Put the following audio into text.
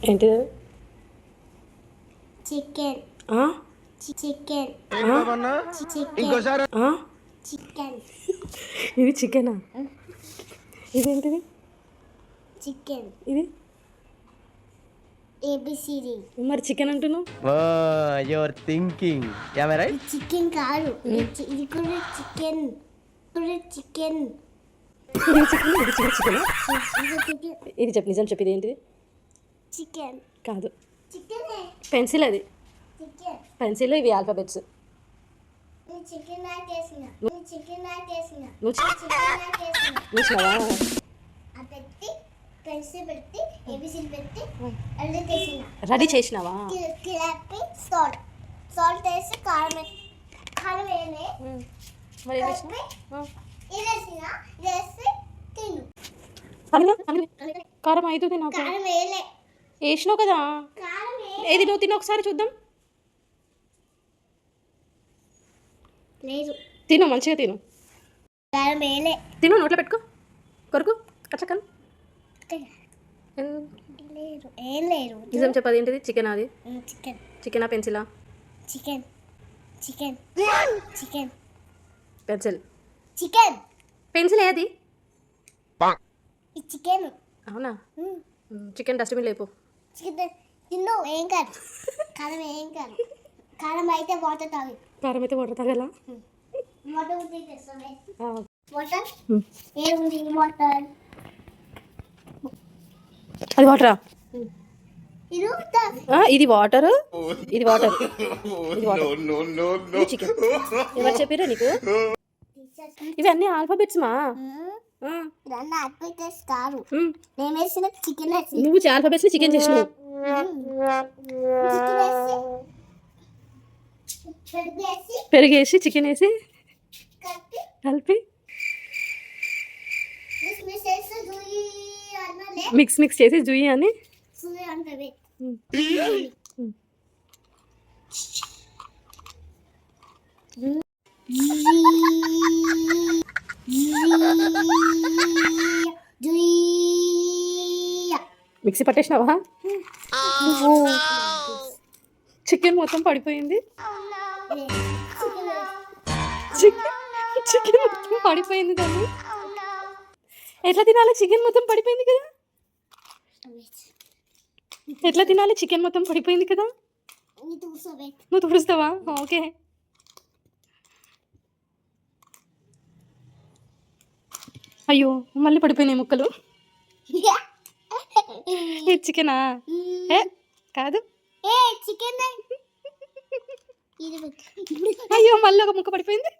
ఏంటిది? Chicken chicken chicken. ఇది చికెనా? ఇదేంటిది? చికెన్. ఇది ఏబిసిడి. మరి చికెన్ అంటున్నావు? Your thinking right. చికెన్ కాదు, ఇది కూడా చికెన్. చికెన్. ఇది చెప్పు, నిజం చెప్పు, ఇది ఏంటిది? చికెన్ కాదు, చికెన్. పెన్సిల్. అది చికెన్. పెన్సిల్, ఇవి ఆల్ఫాబెట్స్. చికెన్ నువ్వు చూసినావా? పెట్టి పెన్సిల్ పెట్టి ఏబిసిడి పెట్టి అల్లి చేసిన. రెడీ చేసినావా? సాల్ట్ సాల్ట్ వేసి కారం వేయలే. మరి వేసి తిను. కారం అవుతుంది నాకు. కారం వేయలే. వేసినావు కదా. కారం ఏది నువ్వు తిను, ఒకసారి చూద్దాం. లేదు. తిను, మంచిగా తిను. కారం వేయలే. తిను, నోట్లో పెట్టుకో, కొరకు కచ్చకన్. లేదు, ఏం లేదు. నిజం చెప్పదు. ఏంటిది? చికెన్. అది చికెన్. చికెనా పెన్సిలా? Chicken chicken chicken pencil. Chicken pencil ఏది? చికెన్. అవునా? చికెన్ డస్ట్బిన్ లేపు. చికెన్ తిన్ను, ఏం కాదు. కారం ఏం కాదు. కారం అయితే వాటర్ తాగి. కారం అయితే వాటర్ తాగాలా? వాటర్ ఉంది తెస్తామే. వాటర్ ఏముంది? వాటర్. అది వాటరా? ఇది ఇది వాటర్. ఇది వాటర్. ఇది వాటర్. చికెన్. ఎవరు చెప్పారా నీకు? ఇవన్నీ ఆల్ఫాబెట్స్ మా. ఆల్ఫాబెట్స్ కాదు, నేను వేసిన చికెన్. నువ్వు ఆల్ఫాబెట్స్ చికెన్ చేసినావు. పెరిగేసి చికెన్ వేసి కలిపి మిక్స్ చేసి జుయి అని. మిక్సీ పట్టేసినావా? చికెన్ మొత్తం పడిపోయింది. చికెన్ మొత్తం పడిపోయింది. దాన్ని ఎట్లా తినాలి? చికెన్ మొత్తం పడిపోయింది కదా. ఎట్లా తినాలి? చికెన్ మొత్తం పడిపోయింది కదా. నువ్వు తుడుస్తావా? ఓకే. అయ్యో, మళ్ళీ పడిపోయినాయి ముక్కలు. చికెనా? కాదు. అయ్యో, మళ్ళీ ఒక ముక్క పడిపోయింది.